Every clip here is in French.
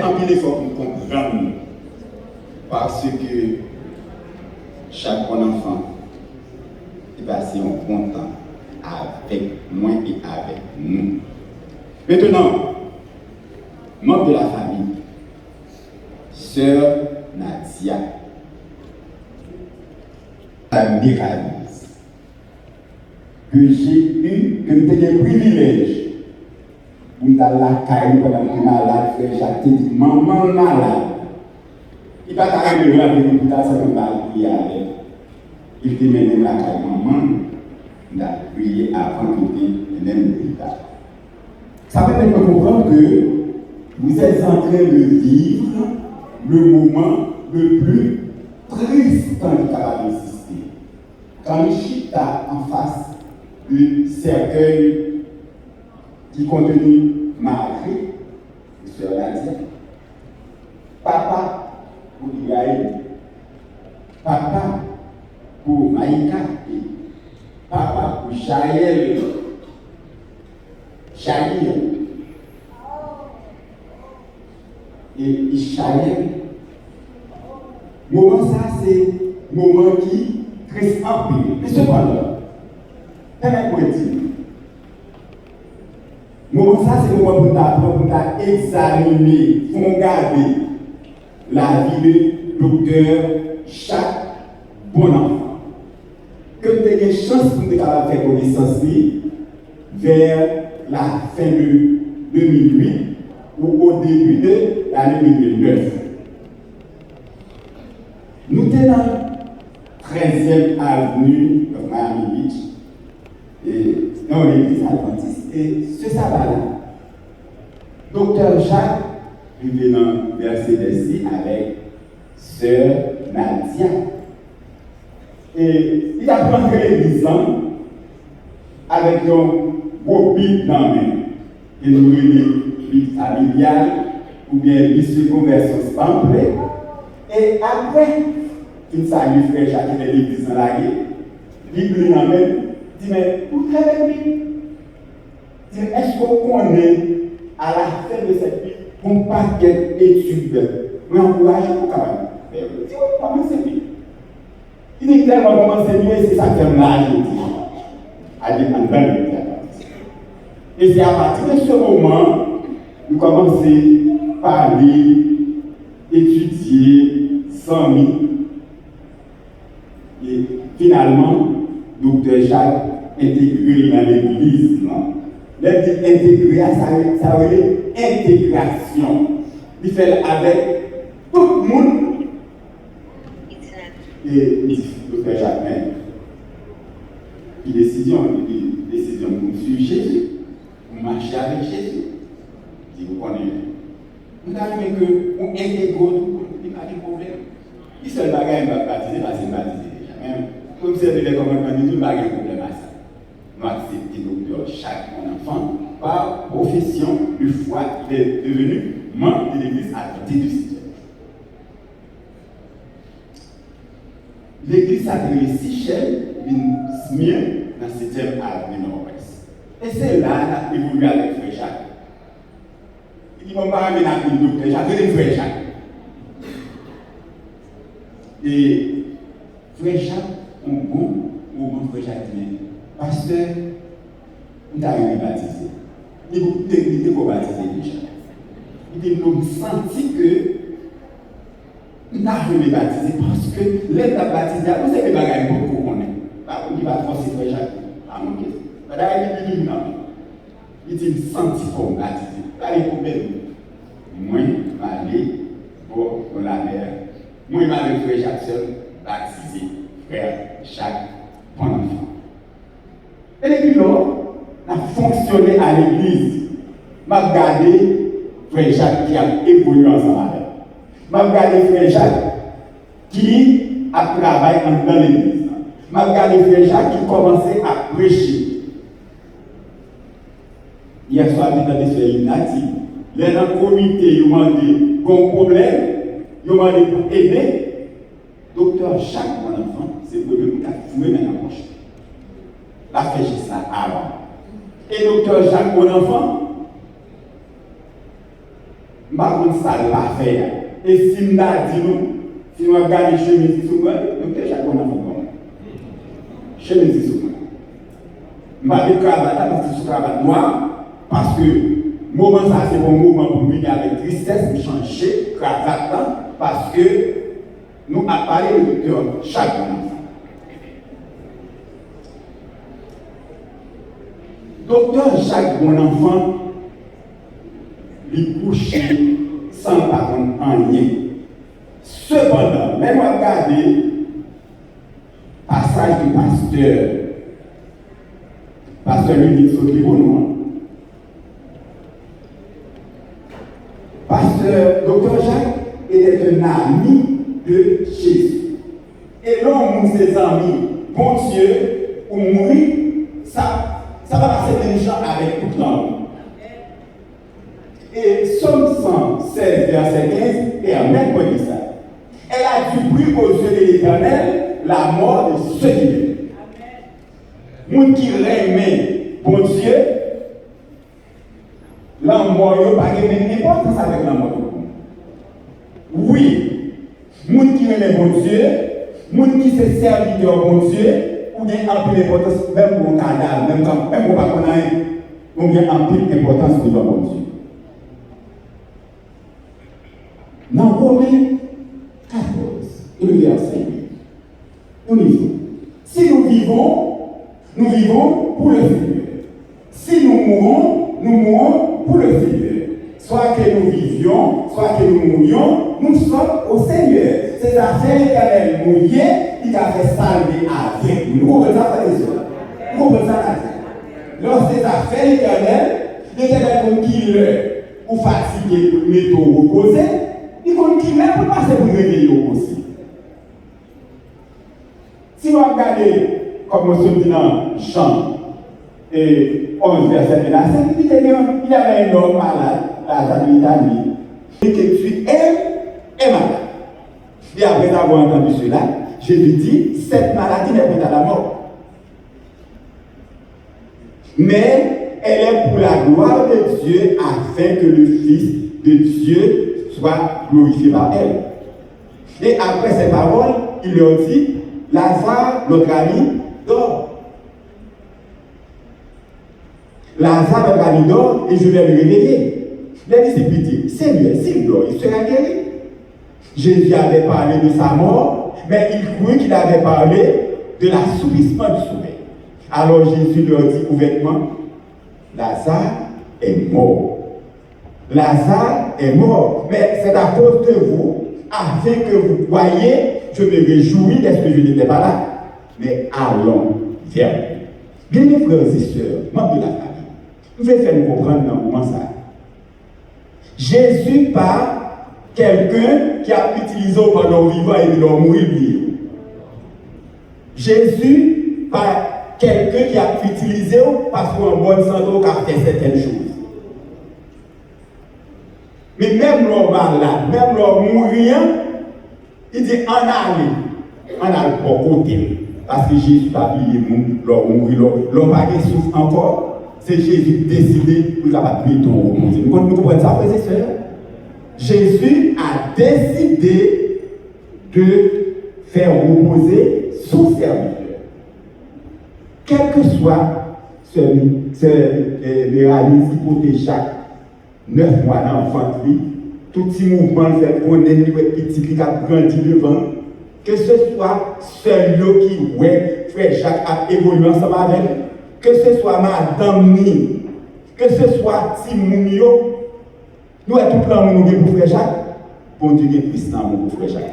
Un peu d'effort pour comprendre, parce que chaque bon enfant est passé un bon temps avec moi et avec nous. Maintenant, membre de la famille, sœur Nadia, la miraculise, que j'ai eu, que j'ai le privilège pour me faire la caille pendant que je suis malade, frère Jacques, dit maman malade. Il va t'arriver de la vie pour ça, c'est comme ça qu'il y a. Il te met la caille maman, il a prié avant qu'il ait l'hôpital. Ça permet de comprendre que vous êtes en train de vivre le moment le plus triste quand il va exister. Quand Chita en face du cercueil qui contenait Marie, sœur Nadia, papa pour Yael, papa pour Maïka, papa pour Jaël, et Ishaël. Moment ça, c'est moment qui reste en paix. Mais cependant, quel est le dire? Moment ça, c'est le moment pour examiner, pour regarder la vie de docteur chaque bon enfant. Que vous ayez chance pour faire connaissance vers la fin de 2008 ou au début de l'année 2009. Nous sommes dans la 13e avenue de Miami Beach, et dans l'église adventiste. Et ce sabbat-là, docteur Jacques est dans verset d'ici avec sœur Nadia. Et il a rentré l'église avec un gros Bible dans la main. Et nous avons une Bible familiale ou bien une seconde version pamphlet. Et après, il salue frère Jacques de l'église dans la guerre. Bible dans la main. Dit, mais vous très bien. Est-ce qu'on connaît à la fin de cette vie un paquet d'études? Mais encouragez-vous quand même. Mais vous dites, comment c'est bien? Il dit clairement comment c'est mieux, c'est ça qui est mal. À dire en bas. Et c'est à partir de ce moment, nous commençons par lire, étudier, s'ennuyer. Et finalement, docteur Jacques intégré dans l'église. L'intégrer, ça veut dire intégration. Il fait avec tout le monde. Et le frère Jacques, il décision pour suivre Jésus, pour marcher avec Jésus. Il vous connaissez. Vous avez que vous intégrez tout, il n'y a pas de problème. Il seul bagage va baptiser, parce qu'il baptisé déjà. Même comme c'est le commandement, il n'y a pas de problème à ça. Nous acceptons docteur chaque enfant par profession de foi, il est devenu membre de l'église adventiste du Seigneur. L'église s'appelle Sichel, une Smyrne, dans le 7e avenue nord-ouest. Et c'est là qu'on a évolué avec frère Jacques. Il dit, mon parent m'a appelé le docteur Jacques, je frère Jacques. Et frère Jacques, un bon frère Jacques, pasteur, nous avons baptisé. Il dit, pour baptiser déjà. Il dit, nous senti que nous avons baptisé parce que l'État baptisé, vous savez, les bagages pour qu'on ait. Par contre, il va forcer frère Jacques. À mon question. Il dit, non. Il dit, senti pour baptiser. Pas les problèmes. Moi, je vais aller pour la mer. Moi, je vais aller frère Jacques seul, baptiser frère Jacques, bon enfant. Et depuis là, on a fonctionné à l'église. Je vais regarder frère Jacques qui a évolué ensemble avec. Je vais regarder frère Jacques qui a travaillé dans l'église. Je vais regarder frère Jacques qui commençait à prêcher. Hier soir, je suis allé sur Inati. Les dans le comité, ils m'ont dit qu'on problème, ils m'ont dit pour aider. Docteur Jacques, mon enfant, c'est le problème qui a foué dans la poche. La fait juste ça avant. Et docteur Jacques, mon enfant, je ça l'a fait. Et si nous avons si nous regardons les chemises sous moi, nous avons chaque enfant. Chemise sous moi. Je vais cravate parce que c'est cravate noire, parce que moment ça c'est un moment pour venir avec tristesse, pour changer cravate, parce que nous avons parlé de chaque enfant. Docteur Jacques Bonenfant, il couche sans par en lien. Cependant, même regarder passage du pasteur lui dit ce pour nous. Pasteur Docteur Jacques était un ami de Jésus. Et l'homme ou ses amis, bon Dieu, ou mourir, ça va passer des gens avec tout le monde. Et Somme 116, verset 15, et en même point que ça. Elle a du bruit aux yeux de l'Éternel, la mort de ceux qui l'aiment. Moun qui remet bon Dieu, la mort n'a pas d'importance avec la mort. Oui, moun qui remet bon Dieu, moun qui se serviteur bon Dieu, ou bien un peu d'importance, même pour un cadavre, même pour pas qu'on ait, ou bien un peu d'importance devant bon Dieu. Dans Romains 14, et le verset 8, nous lisons. Si nous vivons pour le Seigneur. Si nous mourons pour le Seigneur. Soit que nous vivions, soit que nous mourions, nous sommes au Seigneur. C'est affaires éternelles mouillées, il a fait salver avec nous. Vous comprenez ça, frères et sœurs? Vous comprenez ça? Lorsque ces affaires éternelles, les éternels qui ou fatigués pour mettre au reposer, ils vont qui même pour passer pour réveiller au aussi. Si vous regardez, comme nous sommes dit dans Jean 11, verset 25, il y avait un homme malade, Lazare d'Italie, et que tu es malade. Et après avoir entendu cela, je lui dis, cette maladie n'est pas à la mort. Mais elle est pour la gloire de Dieu, afin que le Fils de Dieu soit glorifié par elle. Et après ces paroles, il leur dit, Lazare, notre ami, dort. Lazare, notre ami, dort, et je vais le réveiller. Les disciples disent, Seigneur, s'il dort, il sera guéri. Jésus avait parlé de sa mort, mais il crut qu'il avait parlé de l'assoupissement du sommeil. Alors Jésus leur dit ouvertement, Lazare est mort. Lazare est mort, mais c'est à cause de vous, afin que vous voyez, je me réjouis de ce que je n'étais pas là. Mais allons vers lui. Bien mes frères et sœurs, membres de la famille, vous allez faire nous comprendre dans comment ça. Jésus pas quelqu'un qui a utilisé pendant vivant et de leur mourir. Jésus pas quelqu'un qui a utilisé parce qu'en bonne santé a fait certaines choses. Mais même leur malade, même leur mourant, il dit en aller pour côté. Parce que Jésus n'a pas oublié leur mourir, leur pas souffre encore. C'est Jésus décidé pour capable de tout reposer. Vous comprenez ça, frères et sœurs? Jésus a décidé de faire reposer son serviteur. Quel que soit ce réalisme qui protège chaque 9 mois d'enfant, tout petit mouvement fait qu'on est petit qui a grandi devant, que ce soit celui qui, ouais, frère Jacques a évolué ensemble avec, que ce soit madame Ni, que ce soit Timounio, nous avons tout plan pour frère Jacques, pour Dieu qui est puissant pour frère Jacques.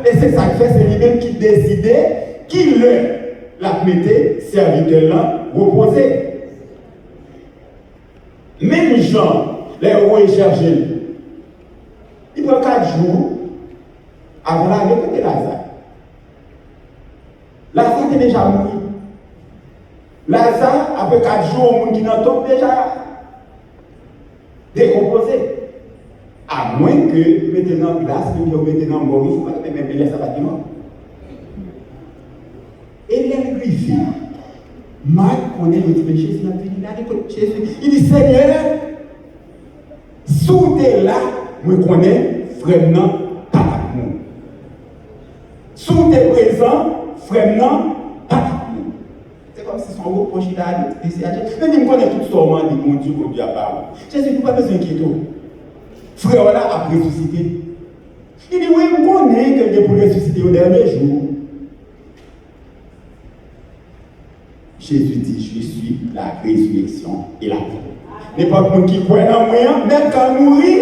Et c'est ça que fait, c'est lui-même qui décidait qui la mettait serviteur là reposer. Même Jean, les rois cherchent. Il prend 4 jours avant l'arrivée de Lazare. Lazare était déjà mort. Lazare, après 4 jours, au monde qui n'en tombe déjà décomposé. À moins que maintenant en place, maintenant mort, il faut pas même laisser un bâtiment. Et les griffes, Marc connaît le Jésus, il dit Seigneur, Sous t'es là, je connais, frère non, pas nous. Sous t'es présent, frère non, pas nous. C'est comme si son reproche il a dit, mais il me connaît tout seulement, dit mon Dieu a parlé. Jésus n'a pas besoin d'inquiéter. Frère là a ressuscité. Il dit, oui, je connais quelqu'un pour ressusciter au dernier jour. Jésus dit, je suis la résurrection et la vie. N'importe monde qui croit en moi, même quand il mourit,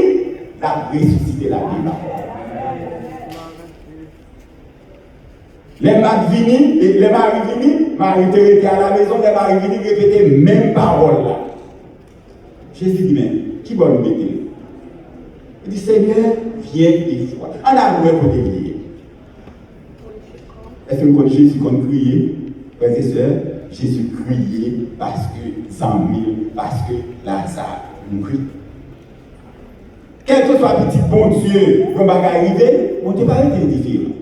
la ressuscité la vie. Les maris venus, Marie était à la maison, les maris venus répéter même parole là. Jésus dit, mais qui va nous mettre? Il dit, Seigneur, viens et vois. On a loué pour te lier. Est-ce que Jésus qu'on criait, frères et sœurs, Jésus criait parce que 100 000, parce que Lazare mourit. Quel que soit petit bon Dieu, quand va arriver, bon Dieu va être indifférent.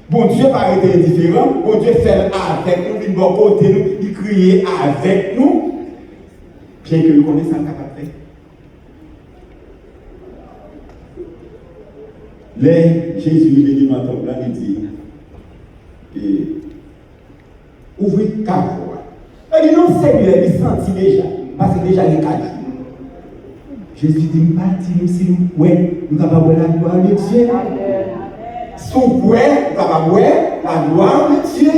Bon Dieu va être indifférent, bon Dieu fait avec nous, il va côté nous, il criait avec nous, bien que nous connaissions ça capable de faire. Les Jésus, il dit dans ton plan, il dit, ouvrez quatre fois. Il dit, non, Seigneur, il sentit déjà, parce que déjà les 4 jours. Jésus dit, nous, si nous, ouais, nous sommes capables de la gloire de Dieu. Sous quoi, nous sommes capables de la gloire de Dieu.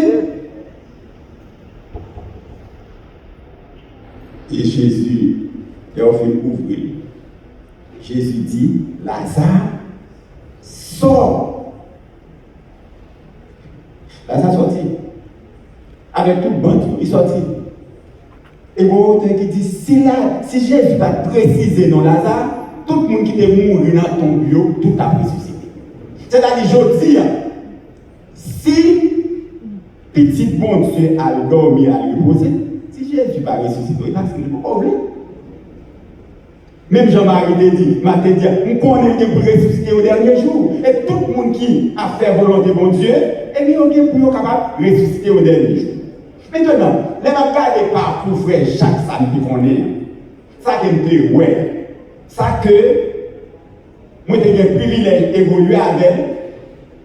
Et Jésus, il a fait ouvrir. Jésus dit, Lazare, sort. Lazare sorti. Avec tout le monde, il sortit. Et bon, qui dit, si Jésus va préciser dans Lazare, tout le monde qui est mort dans ton bureau, tout a ressuscité. C'est-à-dire, je dis, si petit bon Dieu a dormi, à reposer, si Jésus va ressusciter, parce qu'il est pauvre. Même Jean-Marie l'a dit, m'a dit, on connaît que pour ressusciter au dernier jour. Et tout le monde qui a fait volonté de bon Dieu, et bien, on est pour capable de ressusciter au dernier jour. Maintenant, les regarder par pour frère Jacques, ça nous connaît. Ça qui me plaît, ouais. Ça que, moi, j'ai un privilège d'évoluer avec.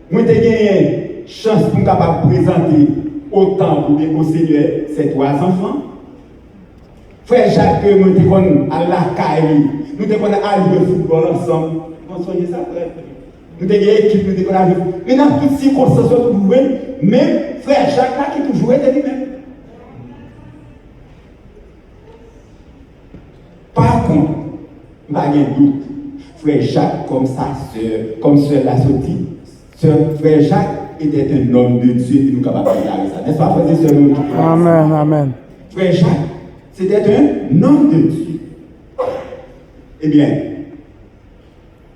Moi, j'ai une chance pour capable de présenter autant au Seigneur ces 3 enfants. Frère Jacques, nous sommes à la caille, nous sommes à jouer football ensemble. Vous soyez ça, frère. Nous sommes une équipe, nous sommes à jouer. Mais dans toutes circonstances, nous jouons, même frère Jacques là qui toujours est lui-même. Par contre, il n'y a pas de doute, frère Jacques, comme sa sœur, comme sœur l'a sorti, frère Jacques était un homme de Dieu qui nous est capable de regarder ça. N'est-ce pas, frère et sœur? Amen, amen. Frère Jacques, c'était un homme de Dieu. Eh bien,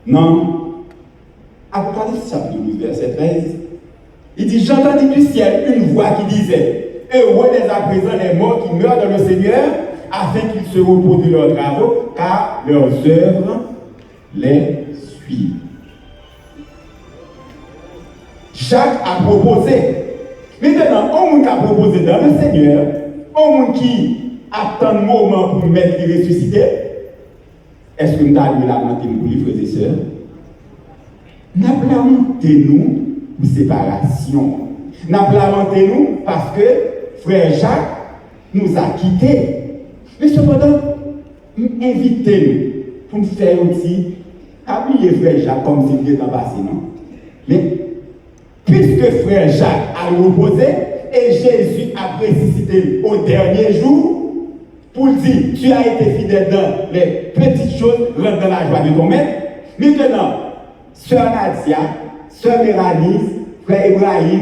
non, Apocalypse chapitre 12, verset 13, il dit, j'entendis du ciel une voix qui disait, heureux dès à présent les morts qui meurent dans le Seigneur, afin qu'ils se reposent de leurs travaux, car leurs œuvres les suivent. Jacques a proposé. Maintenant, un monde qui a proposé dans le Seigneur, un monde qui attend le moment pour mettre les ressuscités, est-ce que nous avons lamenté pour les frères et sœurs? Nous avons lamenté nous pour séparation. Nous avons lamenté nous parce que frère Jacques nous a quittés. Mais cependant, invitez-nous pour nous faire aussi, oublier frère Jacques comme s'il était en passé, non? Mais, puisque frère Jacques a reposé et Jésus a ressuscité au dernier jour, pour dire, tu as été fidèle dans les petites choses, rentre dans la joie de ton maître. Maintenant, sœur Nadia, sœur Mélanie, frère Ibrahim,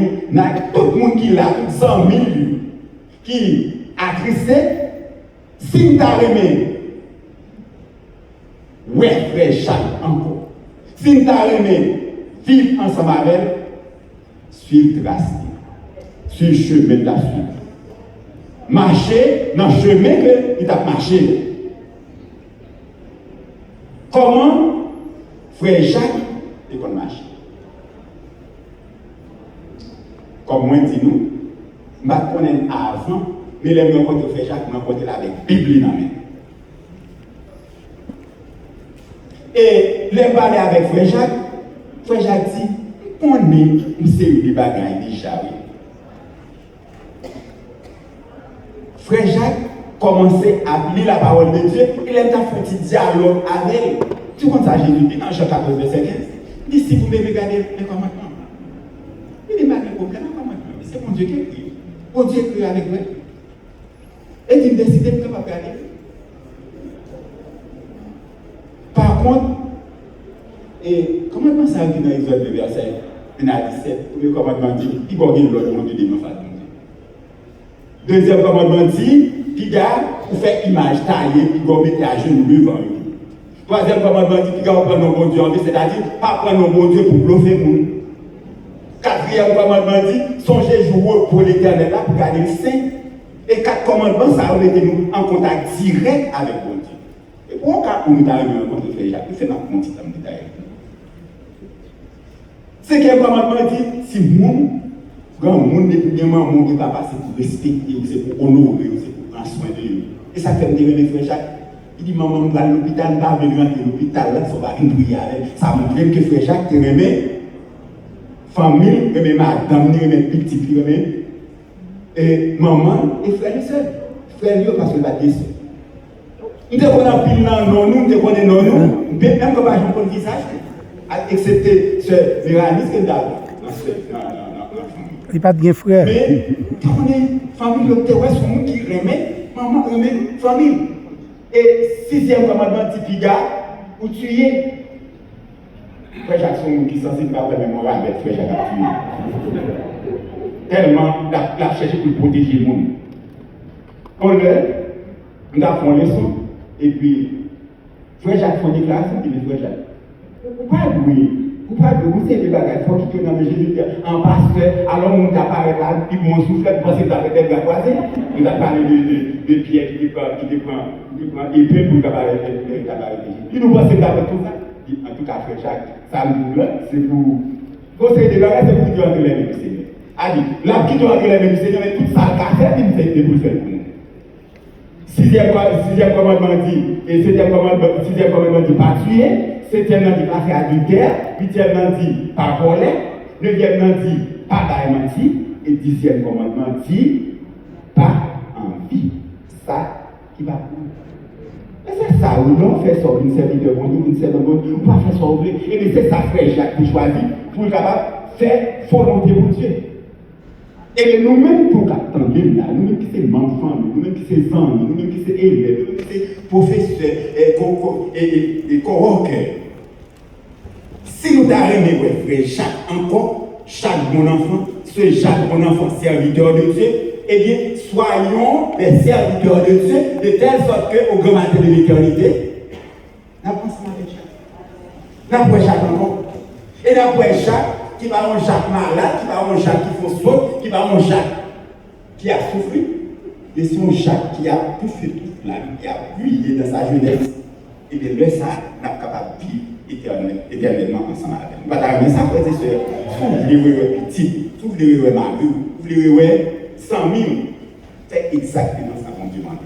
tout le monde qui l'a, 100 000 qui a trissé, si nous t'as aimé, ouais, frère Jacques encore. Si nous t'as aimé, vivre ensemble avec, suivre trace, suivre le chemin de la suite. Marcher dans le chemin que il a marché. Comment frère Jacques est qu'on marche? Comme moi dis nous, je ne connais pas avant, mais les gens frère Jacques m'ont côté avec la Bible dans la main. Et les parler avec Frère Jacques dit, on est une série de bagailles déjà. Frère Jacques commençait à lire la parole de Dieu, il est en fait dialogue avec elle. Tu comprends ça, Jésus dit dans Jean 14, verset 15. Il dit, si vous me regardez les commandements, il dit, pas de problème, c'est mon Dieu qui écrit. Mon Dieu écrit avec moi. Et il décide de ne pas regarder. Par contre, et commandement ça qui dans Exode le verset 1 à 17, le commandement dit, il va gagner l'autre monde de Dieu. Deuxième commandement dit, qui garde pour faire image taillée, puis vous mettez à genoux devant lui. Troisième commandement dit, qui garde prendre nos bon Dieu en vie, c'est-à-dire, pas prendre nos bon Dieu pour bluffer nous. Quatrième commandement dit, songez jour pour l'éternel là, pour garder le saint. Et quatre commandements, ça a été nous en contact direct avec bon Dieu. Et pour un cas où nous arrivons en contre Frère Jacques, il fait notre petit temps de détail. Cinquième commandement dit, si mon grand monde n'est plus bien, mon Dieu va passer pour respecter, c'est pour honorer, c'est pour prendre soin de lui. Et ça fait me dire, Frère Jacques, il dit, maman, va à l'hôpital, pas venir rentrer à l'hôpital, là, ça va une prière. Ça montre que Frère Jacques te remet famille, remet madame, remet petit, remet et maman et frère et soeur. Frère, lui, parce que va dire ça. Nous te connaissons pile non, nous te connaissons non, même quand on a un visage, excepté ce Véranis que d'abord. Il n'y a pas de frère. Mais, quand on est famille, le terroir, c'est monde qui remet, maman remet famille. Et sixième commandement, Tipiga, ou tuer. Frère Jacques, c'est un qui est censé pas avoir mémoire avec Frère Jacques à tuer. Tellement, la cherché pour protéger le monde. On a fait une leçon, et puis, Frère Jacques fait une déclaration, il dit, Frère Jacques, pourquoi bruit? Pourquoi vous savez des bagages, il faut qu'il y ait Jésus en pasteur, alors on apparaît là, puis mon souffle, vous pensez que vous avez été croisé. On a parlé de Pierre qui prend épée pour apparaître Jésus. Il nous pense que vous avez tout ça. En tout cas, Frère Jacques, ça nous c'est pour. Vous savez des bagages, c'est pour qui doit entrer les mains du Seigneur. A dit, là qui doit entrer les mains du Seigneur, mais tout ça, qu'a fait, il fait pour le faire pour nous. Sixième commandement dit, et septième commandement dit, pas tuer. Septième dit pas faire adultère, huitième dit pas voler, neuvième dit pas d'aimati, et dixième commandement dit pas envie. Ça qui va pour. Et c'est ça, où l'on fait ça, une serviteur bon Dieu, une serviteur bon Dieu, on va faire ça au vrai. Et c'est ça, Frère Jacques, qui choisit pour être capable de faire volonté pour Dieu. Et nous-mêmes, pour qu'attendre là, nous-mêmes qui sommes enfants, nous-mêmes qui sommes amis, nous-mêmes qui sommes élèves, nous-mêmes qui sommes professeurs et co-workers. Si nous avons Frère Jacques, encore, chaque bon enfant, ce Jacques, bon enfant, serviteur de Dieu, eh bien, soyons des serviteurs de Dieu, de telle sorte qu'au grand matin de l'éternité, nous pensons avec Jacques. Nous avons Jacques encore. Et nous avons Jacques qui va en Jacques malade, qui va en Jacques qui faut sauter, qui va en Jacques qui a souffert. Et son Jacques qui a tout fait toute la vie, qui a brillé dans sa jeunesse. Et bien, là, ça, nous sommes capables de vivre éternellement ensemble avec nous. Pas de ça, frères et sœurs. Si vous voulez voir petit, si vous voulez voir ma vie, si vous voulez voir 100 000, c'est exactement ça qu'on demande.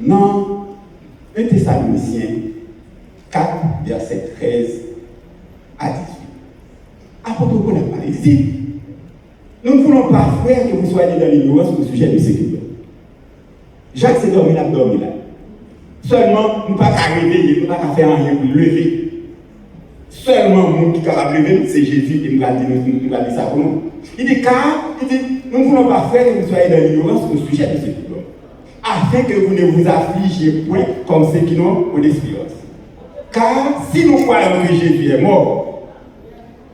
Non, 1 Thessaloniciens 4, verset 13 à 18. Apôtre Paul a parlé ici. Nous ne voulons pas, frère, que vous soyez dans l'ignorance au sujet du Seigneur. Jacques s'est dormi là. Seulement, nous ne pouvons pas réveiller, nous ne pouvons pas faire rien pour lever. Seulement, nous qui sommes capables de lever, c'est Jésus qui nous a dit ça pour nous. Il dit, nous ne voulons pas faire que vous soyez dans l'ignorance au sujet de Seigneur. Afin que vous ne vous affligiez point comme ceux qui n'ont pas d'espérance. Car si nous croyons que Jésus est mort,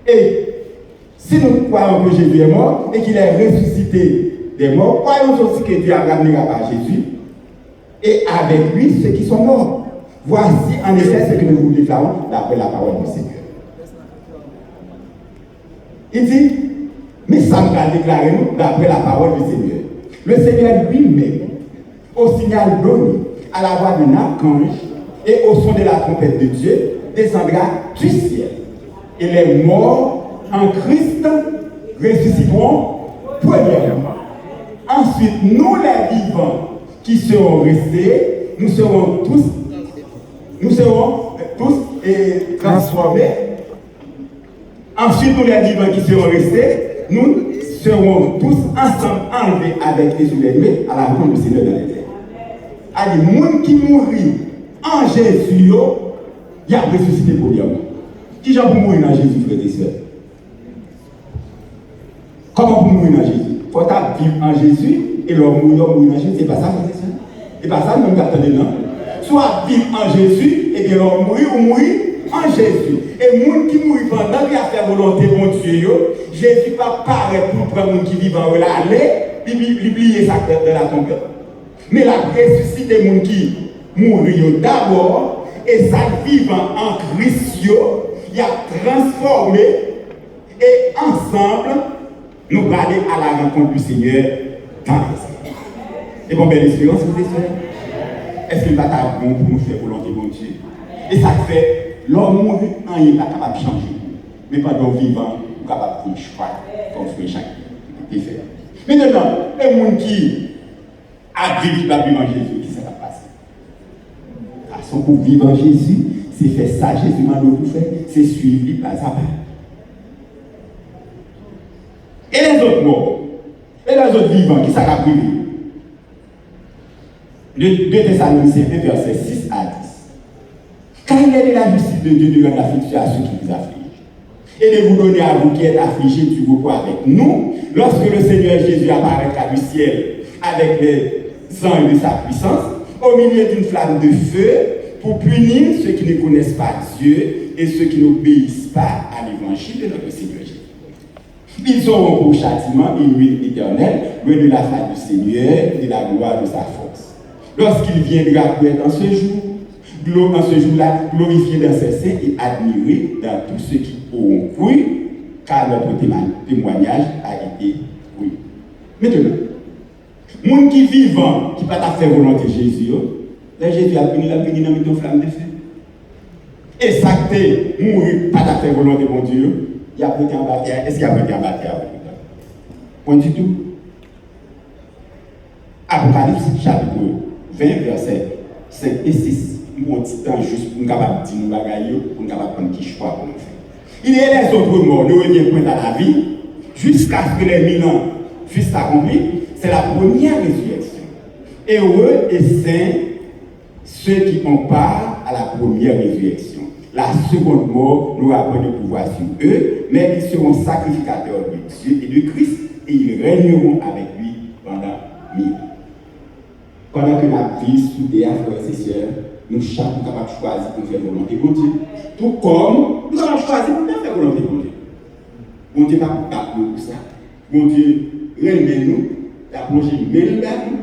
et si nous croyons que Jésus est mort et qu'il est ressuscité des morts, croyons aussi que Dieu a ramené à Jésus et avec lui ceux qui sont morts. Voici en effet ce que nous vous déclarons d'après la parole du Seigneur. Il dit, mais ça nous a déclaré nous d'après la parole du Seigneur. Le Seigneur lui-même, au signal donné à la voix d'un archange, et au son de la trompette de Dieu, descendra du ciel. Et les morts en Christ ressusciteront premièrement. Ensuite, nous les vivants qui serons restés, nous serons tous nous serons tous transformés. Ensuite, nous les vivants qui seront restés, nous serons tous ensemble enlevés avec les humains à la rencontre du Seigneur dans les terres. Il y a des gens qui mourent en Jésus, il y a ressuscité pour lui. Qui j'en pour mourir en Jésus, frères et sœurs? Comment pour mourir en Jésus? Il faut vivre en Jésus et leur mourir en Jésus. C'est pas ça, frères et sœurs? C'est pas ça, même qu'attendez, non? Soit vivre en Jésus et bien leur mourir ou mourir en Jésus. Et les gens qui mourent pendant qu'ils ont fait volonté de mon Dieu, Jésus va paraître pour prendre les gens qui vivent en relais, oublier ça de la tombe. Mais la ressuscité des gens qui mourent d'abord, et ça vivant en Christ, il a transformé, et ensemble, nous allons aller à la rencontre du Seigneur dans les cieux. Et bon, belle espérance, vous savez. Est-ce qu'il va être bon pour nous faire volonté de mon Dieu? Et ça fait, l'homme mourir, il n'est pas capable de changer. Mais pendant vivant, il est capable de faire un choix, comme fait chaque fait. Maintenant, les gens qui a vécu la vie en Jésus, qui s'est passé? La façon pour vivre en Jésus, c'est faire ça, Jésus m'a dit pour faire, c'est suivre pas ça. Et les autres morts, et les autres vivants, qui s'est privé? 2 Thessaloniciens 1, verset 6 à 10. Car il est de la justice de Dieu de rendre affliction à ceux qui vous affligent, et de vous donner à vous qui êtes affligés du repos avec nous, lorsque le Seigneur Jésus apparaîtra du ciel avec les anges de sa puissance, au milieu d'une flamme de feu, pour punir ceux qui ne connaissent pas Dieu et ceux qui n'obéissent pas à l'évangile de notre Seigneur Jésus. Ils auront pour châtiment une huile éternelle, loin de la face du Seigneur et de la gloire de sa force. Lorsqu'il viendra pour être en ce jour-là, glorifié dans ses saints et admiré dans tous ceux qui auront cru, car notre témoignage a été oui. Maintenant, les gens qui vivent, qui ne peuvent pas faire volonté de Jésus, là Jésus a venu dans une flamme de feu. Et ça qui est mourir, pas faire volonté de mon Dieu, il y a prêté en bataille. Est-ce qu'il y a prêté en bataille? Point du tout. Apocalypse chapitre 20, verset 5 et 6. Mon petit temps juste pour nous capable de dire nous bagaille, pour nous capable prendre qui choix pour nous faire. Il y a les autres morts, ne reviennent point à la vie, jusqu'à ce que les 1000 ans fussent accomplis. C'est la première résurrection. Et heureux et saints ceux qui ont part à la première résurrection. La seconde mort n'aura pas de pouvoir sur eux, mais ils seront sacrificateurs de Dieu et de Christ, et ils régneront avec lui pendant 1000 ans. Pendant que la vie sous des frères et sœurs, nous sommes capables de choisir pour faire volonté de Dieu. Tout comme nous sommes choisir pour faire volonté de Dieu. Bon Dieu, pas pour ça. Bon Dieu, règne-nous, la plongée mêle là nous.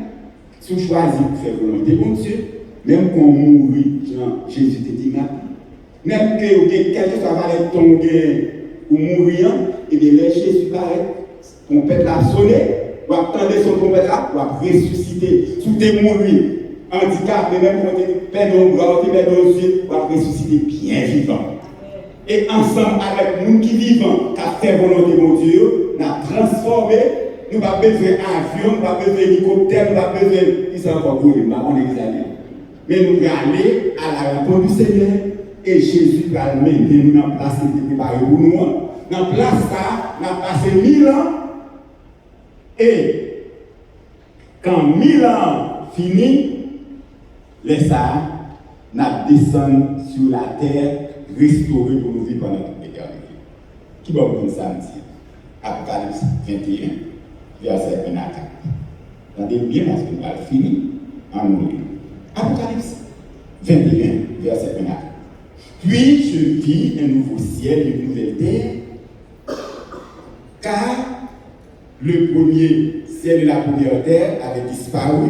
Si on choisit pour faire volonté de Dieu, même quand on mourit, Jésus te dit, même que quelque soit mal tombé ou mourir, et bien les Jésus paraît, on peut la sonner, ou attendre son trompette là, ou ressusciter. Si tu es mort, handicapé, même quand tu perds ton bras, tu perds ton yeux, ou ressusciter bien vivant. Et ensemble avec nous qui vivons, qui a fait volonté de mon Dieu, nous avons transformé, nous n'avons pas besoin d'avion, nous n'avons pas besoin d'hélicoptère, nous n'avons pas besoin de encore courir, nous n'avons pas examen. Mais nous allons aller à la rencontre du Seigneur. Et Jésus va mener nous dans la place qui est préparée pour nous. Dans la place, nous avons passé 1000 ans. Et quand 1000 ans finis, les saints descendent sur la terre, restaurés pour nous vivre pendant toute l'éternité. Qui va vous dire ça? Apocalypse 21, verset 1 à 4. Regardez bien parce que nous allons finir en nous. Apocalypse 21, verset 1 à 4. Puis je vis un nouveau ciel et une nouvelle terre, car le premier ciel et la première terre avaient disparu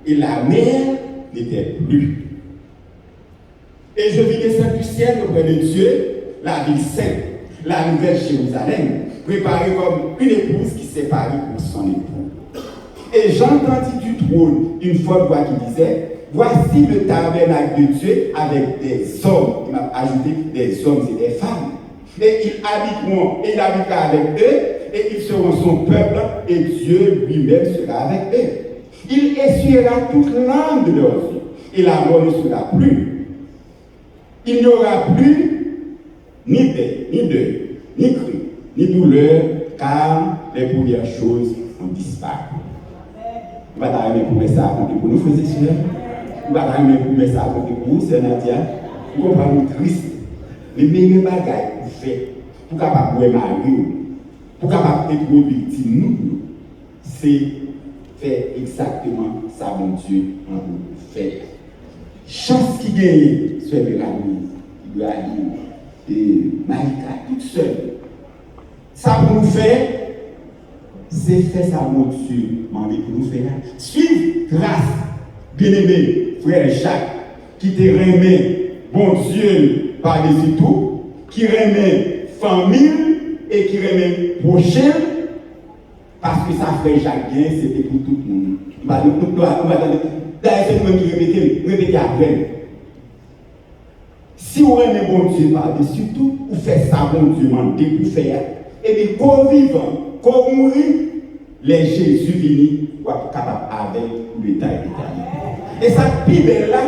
et la mer n'était plus. Et je vis descendre du ciel auprès de Dieu, la ville sainte, la nouvelle Jérusalem, préparée comme une épouse qui s'est parée pour son époux. Et j'entendis du trône une forte voix qui disait, voici le tabernacle de Dieu avec des hommes. Il m'a ajouté des hommes et des femmes. Et ils habiteront, et il habitera avec eux, et ils seront son peuple, et Dieu lui-même sera avec eux. Il essuiera toute langue de leurs yeux, et la mort ne sera plus. il n'y aura plus ni paix, ni deuil, ni cri, ni douleur, car les premières choses ont disparu. On va t'arrêter pour mettre ça à compter pour nous, frères et sœurs. On va t'arrêter pour mettre ça à compter pour vous, sœur Nadia. Vous comprenez, triste. Les meilleurs bagages pour faire, pour capable de marier, pour capable d'être victime, nous, c'est faire exactement ça, mon Dieu, en nous faire. Chance qui gagne, soit Véronique, Ibrahim, et Maïka, toute seule. Ça pour nous faire, c'est faire ça, mon Dieu, pour nous faire. Suivre grâce, bien-aimé, frère Jacques, qui te remet, bon Dieu, par-dessus tout, qui remet famille et qui remet prochain, parce que ça frère Jacques Gain, c'était pour tout le monde. D'ailleurs, c'est nous-mêmes qui répétez après. Si vous aimez bon Dieu par-dessus tout, vous faites ça, bon Dieu, demandez pour faire. Et bien, qu'au vivant, qu'au mourir, les Jésus vini, vous êtes capable avec le temps et l'éternité. Et ça, plus belle là,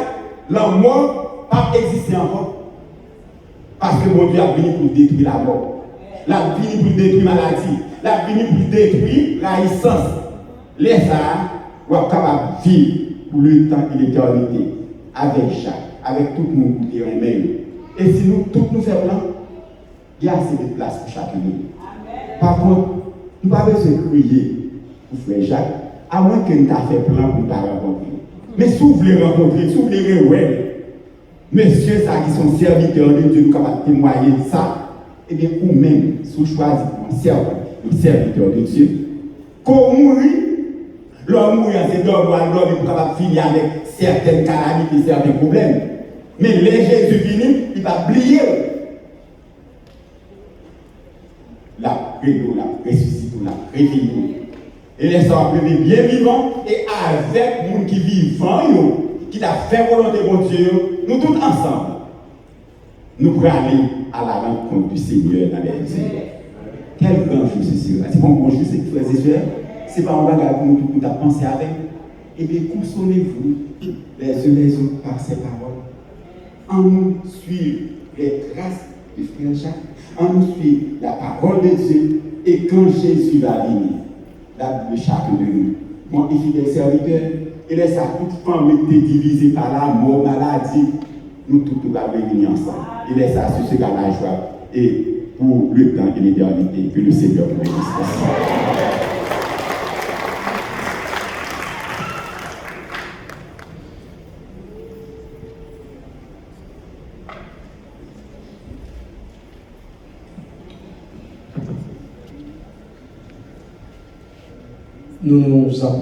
la mort n'a pas existé encore. Parce que mon Dieu a venu pour détruire la mort. Il a venu pour détruire la maladie. Il a venu pour détruire la licence. Les ça, vous êtes capable de vivre pour le temps et l'éternité. Avec Jacques, avec tout le monde qui est même. Et si nous, tous nous faisons plan, il y a assez de place pour chacun de nous. Par contre, nous n'avons pas besoin de crier pour frère Jacques, à moins que nous ayons fait plan pour nous rencontrer. Mais si vous voulez rencontrer, si vous voulez ouais, messieurs ça qui sont serviteurs de Dieu, nous sommes capables de témoigner de ça, et bien vous-même, si vous choisissez un serviteur de Dieu, qu'on mourit, l'homme mourit, c'est l'homme est capable de finir avec certaines calamités, certains problèmes. Mais les Jésus venu, il va oublier. La réveillon, la ressuscité, la réveillon. Et les gens peuvent bien vivants et avec les gens qui vivent, qui a fait volonté de Dieu, nous tous ensemble, nous pouvons aller à la rencontre du Seigneur dans les yeux. Quel grand jour ce sera. C'est pas un grand jour, c'est frères et sœurs. C'est pas un bagage pour nous tout à penser avec. Eh bien, consolez-vous les uns les autres par ces paroles. En nous suivre les traces du frère Jacques, en nous suivre la parole de Dieu, et quand Jésus va venir, la Bible chacun de nous, mon fidèle serviteur, et laisse à toute femme été divisée par la mort, maladie, nous tous nous allons venir ensemble. Et laisse à ce qu'à la joie, et pour le temps et l'éternité, que le Seigneur nous bénisse. Nous nous